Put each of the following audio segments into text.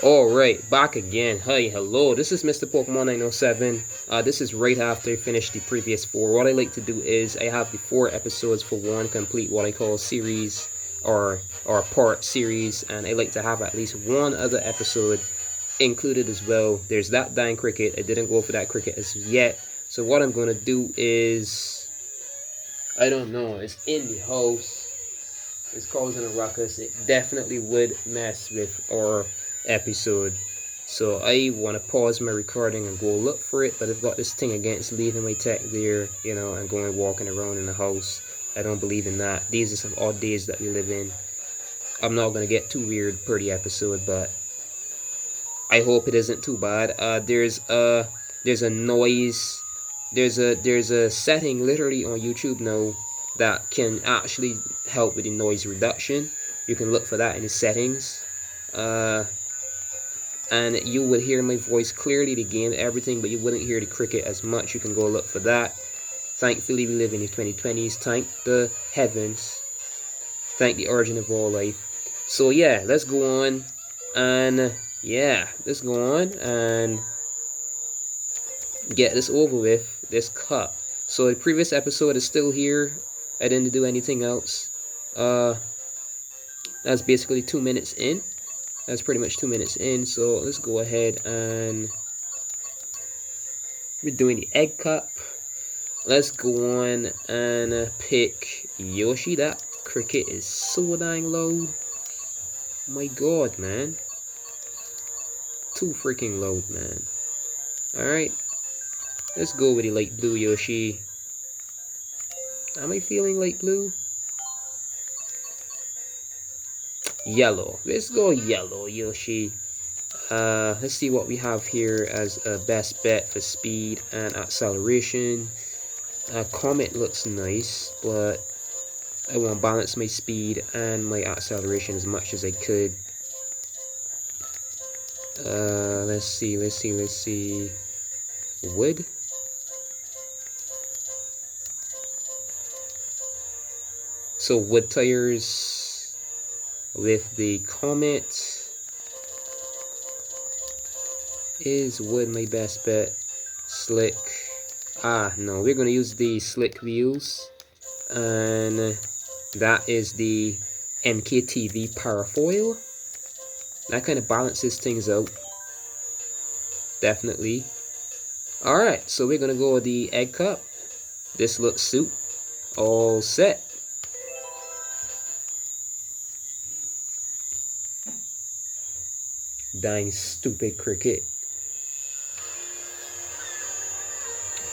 Alright, back again. Hey, hello, this is Mr. Pokemon 907. This is right after I finished the previous 4. What I like to do is I have the 4 episodes for one complete what I call series or part series, and I like to have at least one other episode included as well. There's that dying cricket. I didn't go for that cricket as yet. So what I'm going to do is, I don't know, it's in the house. It's causing a ruckus. It definitely would mess with our episode. So I want to pause my recording and go look for it, but I've got this thing against leaving my tech there, you know, and going walking around in the house. I don't believe in that. These are some odd days that we live in. I'm not going to get too weird per the episode, but I hope it isn't too bad. There's a noise, there's a setting literally on YouTube now that can actually help with the noise reduction. You can look for that in the settings. And you will hear my voice clearly, the game, everything, but you wouldn't hear the cricket as much. You can go look for that. Thankfully, we live in the 2020s. Thank the heavens. Thank the origin of all life. So yeah, let's go on and let's go on and get this over with, this cut. So the previous episode is still here. I didn't do anything else. That's basically 2 minutes in. That's pretty much 2 minutes in. So let's go ahead and we're doing the egg cup. Let's go on and pick Yoshi. That cricket is so dang loud. My god, man. Too freaking loud, man. Alright. Let's go with the light blue Yoshi. Am I feeling light blue? Yellow. Let's go yellow Yoshi. Let's see what we have here as a best bet for speed and acceleration. Comet looks nice, but I want to balance my speed and my acceleration as much as I could. Let's see. Wood. So wood tires with the Comet. Is wood my best bet? Slick. No, we're gonna use the slick wheels, and that is the MKTV parafoil. That kind of balances things out. Definitely. Alright, so we're gonna go with the egg cup. This looks suit. All set. Dying stupid cricket.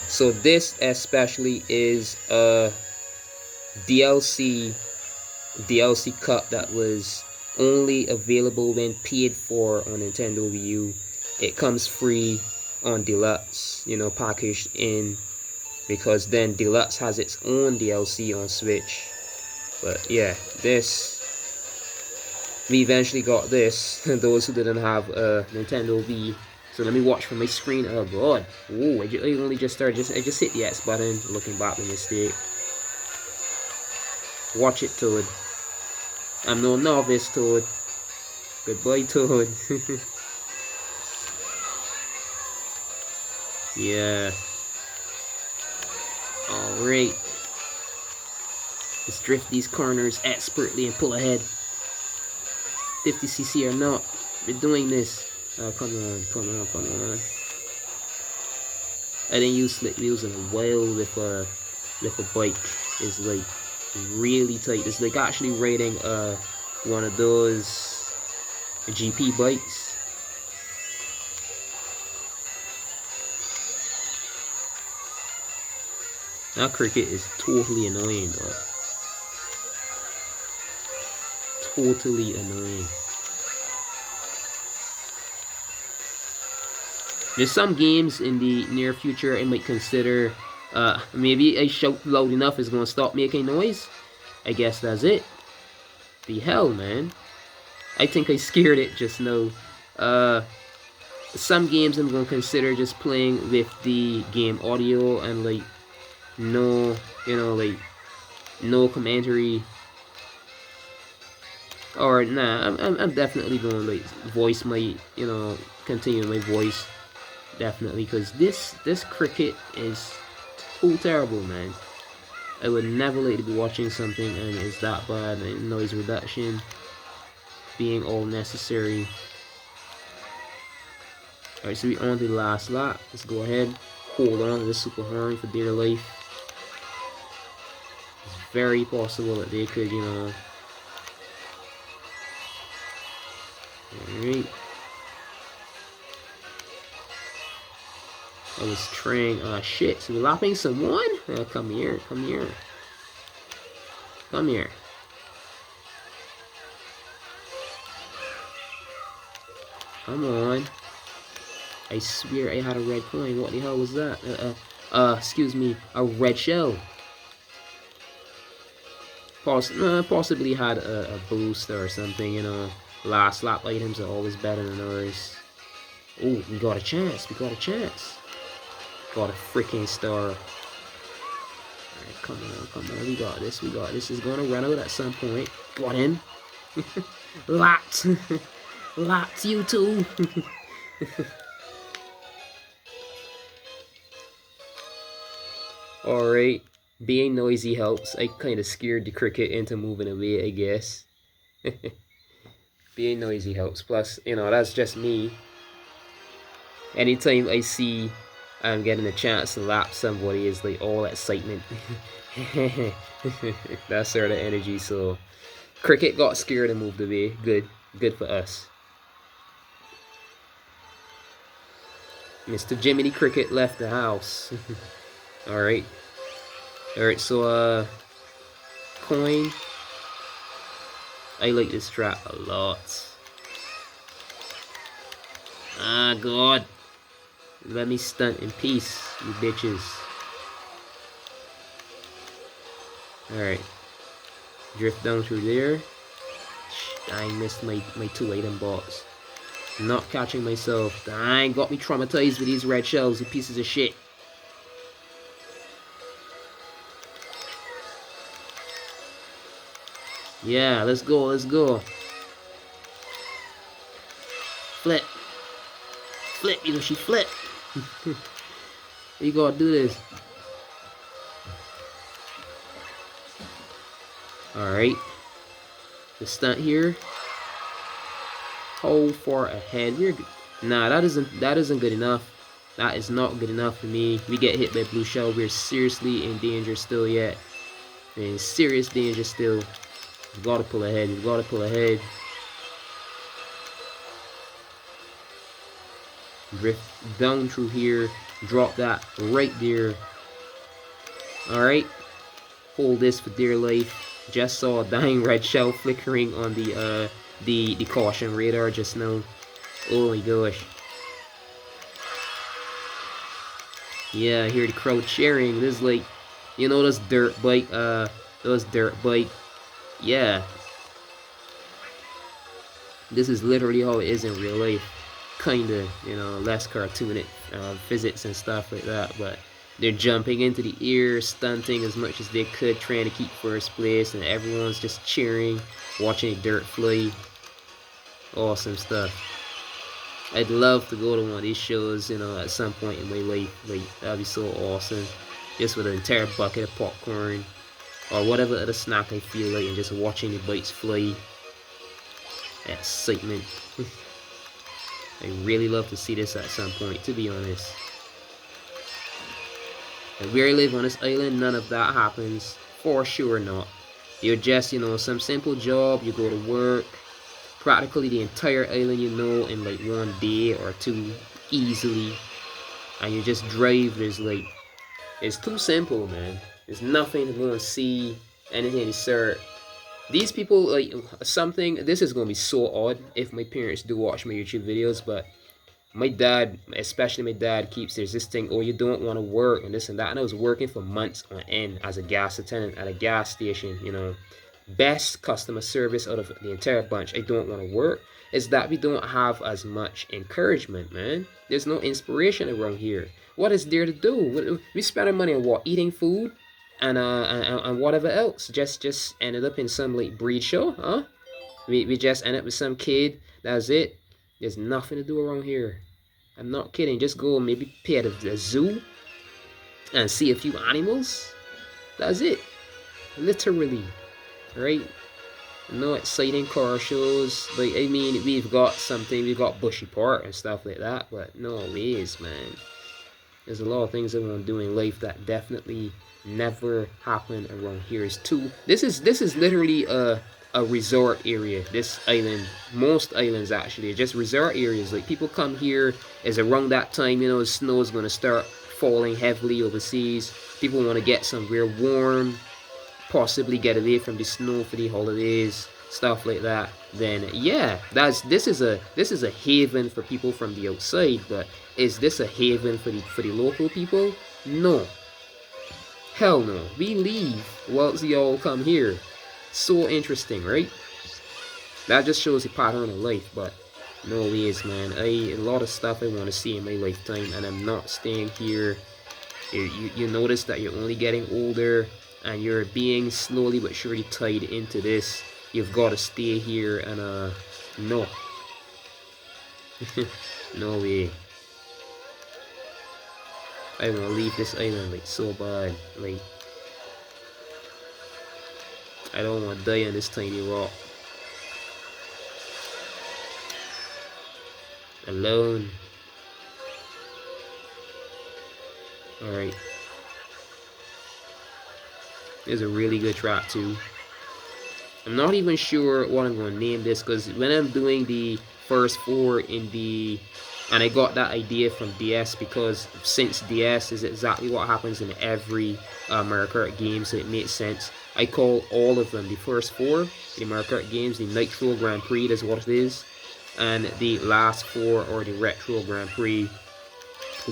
So this especially is a DLC cup that was only available when paid for on Nintendo Wii U. It comes free on Deluxe, you know, packaged in, because then Deluxe has its own DLC on Switch. But yeah, this, we eventually got this, those who didn't have a Nintendo Wii. So let me watch from my screen. Oh god. Oh, I only just started. I just hit the X button. Looking back, the mistake. Watch it, Toad. I'm no novice, Toad. Goodbye, Toad. Yeah. Alright. Let's drift these corners expertly and pull ahead. 50cc or not, we're doing this. Oh, come on. I didn't use slick wheels in a while with a bike. It's like really tight. It's like actually riding one of those GP bikes. That cricket is totally annoying, though. Totally annoying. There's some games in the near future I might consider. Maybe I shout loud enough is gonna stop making noise. I guess that's it. The hell, man. I think I scared it just now. Some games I'm gonna consider just playing with the game audio and like no, you know, like no commentary. Or nah, I'm definitely going to like voice my, continue my voice definitely, because this cricket is too terrible, man. I would never like to be watching something and it's that bad, and noise reduction being all necessary. Alright, so we on to the last lap. Let's go ahead, hold on to the super horn for dear life. It's very possible that they could, Alright. I was trying, shit, so we're lapping someone? Come here, come here. Come here. Come on. I swear I had a red coin. What the hell was that? Excuse me, a red shell. Possibly had a booster or something, Last lap items are always better than ours. Oh, we got a chance. We got a chance. Got a freaking star. Alright, come on, come on. We got this. We got this. Is gonna run out at some point. Got him. Lots. Lots, you too. Alright. Being noisy helps. I kind of scared the cricket into moving away, I guess. Being noisy helps. Plus, that's just me. Anytime I see I'm getting a chance to lap somebody, is like all excitement. That sort of energy. So cricket got scared and moved away. Good for us. Mr. Jiminy Cricket left the house. Alright, so coin. I like this strat a lot. Ah, God. Let me stunt in peace, you bitches. Alright. Drift down through there. I missed my 2-item box. Not catching myself. Dang, got me traumatized with these red shells, you pieces of shit. Yeah, let's go, let's go. Flip. Flip, she flip. You gotta do this. Alright. The stunt here. How far ahead? Nah, that isn't good enough. That is not good enough for me. We get hit by blue shell. We're seriously in danger still yet. In serious danger still. We've got to pull ahead. We've got to pull ahead. Drift down through here. Drop that right there. Alright. Hold this for dear life. Just saw a dying red shell flickering on the caution radar just now. Oh my gosh. Yeah, I hear the crowd cheering. This is like, those dirt bike, yeah. This is literally how it is in real life. Kinda, less cartoonic physics and stuff like that, but they're jumping into the air, stunting as much as they could, trying to keep first place, and everyone's just cheering, watching the dirt fly. Awesome stuff. I'd love to go to one of these shows, at some point in my life. Like, that'd be so awesome. Just with an entire bucket of popcorn, or whatever other snack I feel like, and just watching the bikes fly. Excitement. I really love to see this at some point, to be honest. And where I live on this island, none of that happens. For sure not. You're just, some simple job, you go to work, practically the entire island in like 1 day or 2 easily. And you just drive, it's too simple, man. There's nothing to go and see, anything to search. These people, this is going to be so odd if my parents do watch my YouTube videos, but my dad, especially my dad, keeps there's this thing, oh, you don't want to work and this and that. And I was working for months on end as a gas attendant at a gas station, Best customer service out of the entire bunch. I don't want to work. Is that we don't have as much encouragement, man. There's no inspiration around here. What is there to do? We spend our money on what? Eating food? And whatever else. Just ended up in some like breed show, huh? We just end up with some kid. That's it. There's nothing to do around here. I'm not kidding. Just go maybe pay at the zoo and see a few animals. That's it. Literally. Right? No exciting car shows. Like, I mean, we've got something. We've got Bushy Park and stuff like that. But no ways, man. There's a lot of things I want to do in life that definitely never happen around here. It's too. This is literally a resort area. This island, most islands actually, are just resort areas. Like people come here. Is around that time, you know, the snow is gonna start falling heavily overseas. People want to get somewhere warm, possibly get away from the snow for the holidays, stuff like that. Then yeah, this is a haven for people from the outside. But is this a haven for the local people? No. Hell no. We leave whilst y'all come here. So interesting, right? That just shows the pattern of life. But no ways, man. A lot of stuff I want to see in my lifetime, and I'm not staying here. You notice that you're only getting older, and you're being slowly but surely tied into this. You've got to stay here, and no. No way. I want to leave this island like so bad. Like, I don't want to die on this tiny rock alone. Alright. There's a really good track too. I'm not even sure what I'm going to name this, because when I'm doing the first 4 in the... And I got that idea from DS, because since DS is exactly what happens in every Mario Kart game, so it makes sense. I call all of them the first 4, the Mario Kart games, the Nitro Grand Prix, that's what it is. And the last 4 are the Retro Grand Prix,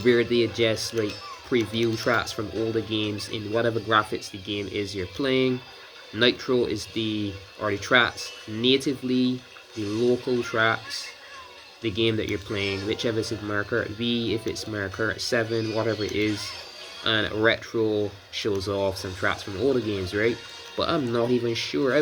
where they just like preview tracks from older games in whatever graphics the game is you're playing. Nitro is the tracks natively, the local tracks, the game that you're playing, whichever is Mario Kart V, if it's Mario Kart 7, whatever it is. And Retro shows off some tracks from older games, right? But I'm not even sure.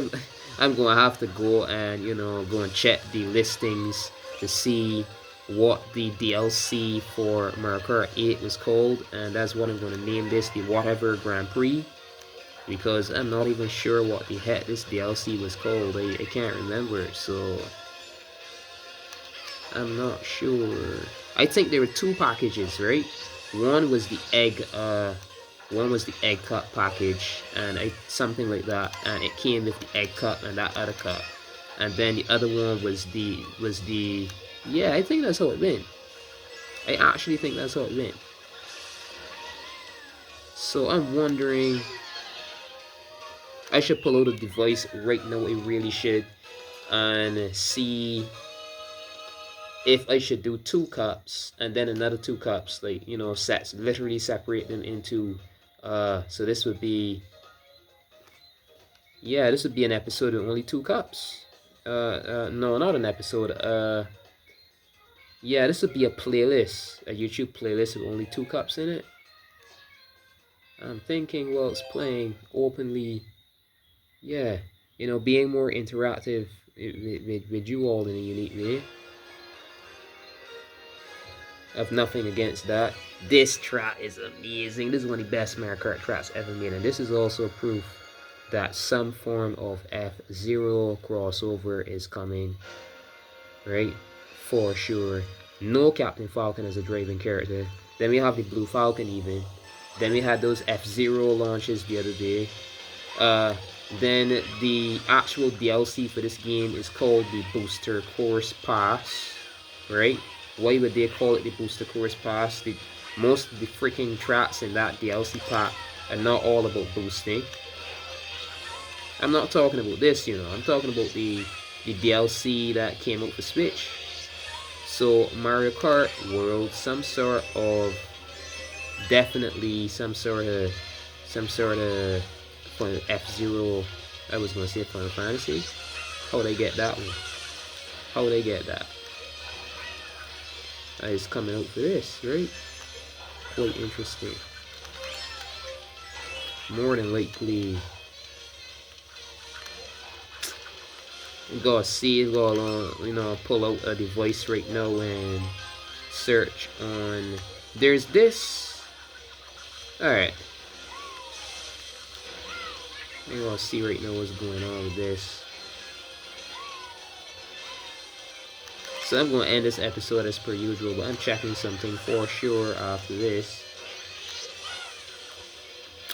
I'm gonna have to go and, you know, go and check the listings to see what the DLC for Mario Kart 8 was called, and that's what I'm gonna name this, the whatever Grand Prix, because I'm not even sure what the heck this DLC was called. I can't remember, so I'm not sure. I think there were 2 packages, right? One was the egg cup package, and something like that, and it came with the egg cup and that other cup. And then the other one was the yeah, I think that's how it went. I actually think that's how it went. So I'm wondering, I should pull out a device right now, I really should, and see if I should do 2 cups and then another 2 cups, like, you know, literally separate them into so this would be, yeah, this would be an episode with only 2 cups. No, not an episode. Yeah, this would be a playlist, a YouTube playlist with only 2 cups in it. I'm thinking while it's playing openly, yeah, you know, being more interactive with you all in a unique way. I've nothing against that. This track is amazing. This is one of the best Mario Kart tracks ever made, and this is also proof that some form of F-Zero crossover is coming, right? For sure. No Captain Falcon as a driving character. Then we have the Blue Falcon even. Then we had those F-Zero launches the other day. Then the actual DLC for this game is called the Booster Course Pass, right? Why would they call it the Booster Course Pass? Most of the freaking tracks in that DLC pack are not all about boosting. I'm not talking about this, you know. I'm talking about the DLC that came out for Switch. So Mario Kart World, definitely some sort of F-Zero. I was gonna say Final Fantasy. How would I get that one? How would I get that? It's coming out for this, right? Quite interesting. More than likely. Go see, go along, pull out a device right now and search on. There's this. Alright. I'm gonna see right now what's going on with this. So I'm gonna end this episode as per usual, but I'm checking something for sure after this.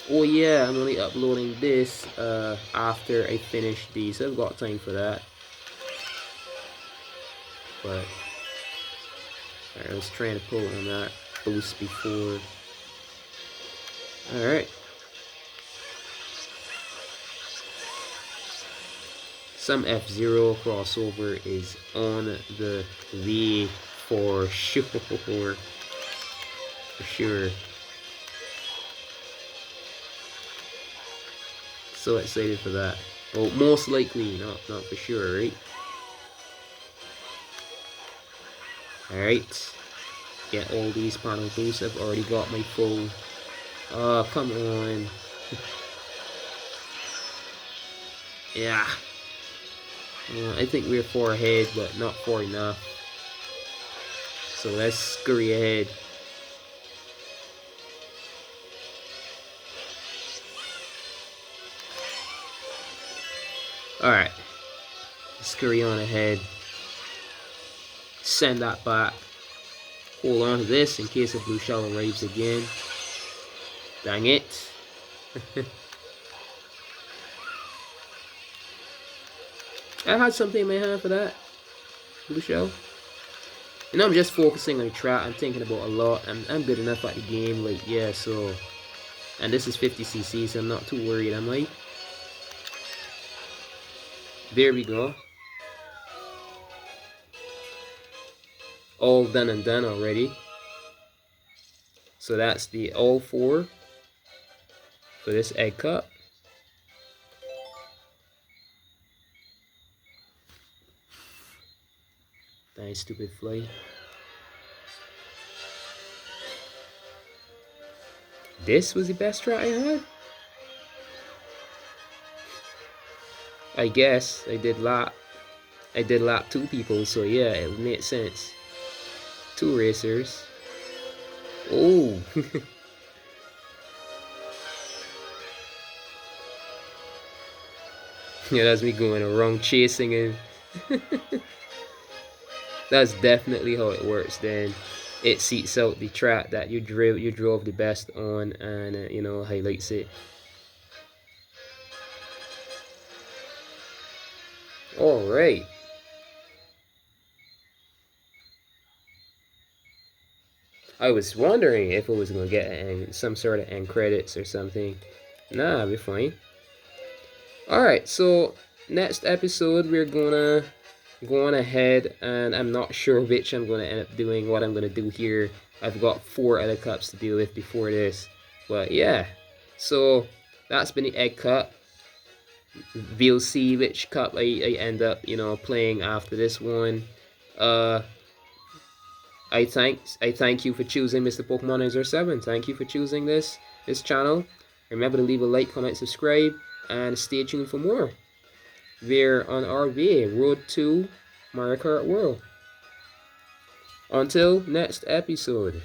Oh yeah, I'm only uploading this after I finish these. I've got time for that. But alright, I was trying to pull on that boost before. Alright. Some F-Zero crossover is on the way for sure. For sure. So excited for that. Well, most likely, not for sure, right? Alright. Get all these panel boosts. I've already got my full. Oh, come on. Yeah. I think we're 4 ahead, but not 4 enough. So let's scurry ahead. Alright. Scurry on ahead. Send that back. Hold on to this in case a blue shell arrives again. Dang it. I had something in my hand for that. Blue shell. And I'm just focusing on the track. I'm thinking about a lot. I'm good enough at the game. Like, yeah, so. And this is 50cc, so I'm not too worried, am I? There we go. All done and done already. So that's the all 4 for this egg cup. That stupid fly. This was the best strat I had? I guess I did lap 2 people, so yeah, it made sense. 2 racers. Oh. Yeah, that's me going around chasing him. That's definitely how it works. Then it seats out the track that you drove the best on, and highlights it. All right. I was wondering if it was gonna get some sort of end credits or something. Nah, we're fine. All right. So next episode we're gonna go on ahead, and I'm not sure which I'm going to end up doing, what I'm going to do here. I've got 4 other cups to deal with before this. But yeah, so that's been the egg cup. We'll see which cup I end up, playing after this one. I thank you for choosing Mr. Pokemon 07. Thank you for choosing this channel. Remember to leave a like, comment, subscribe, and stay tuned for more. We're on our way, road to Mario Kart World. Until next episode.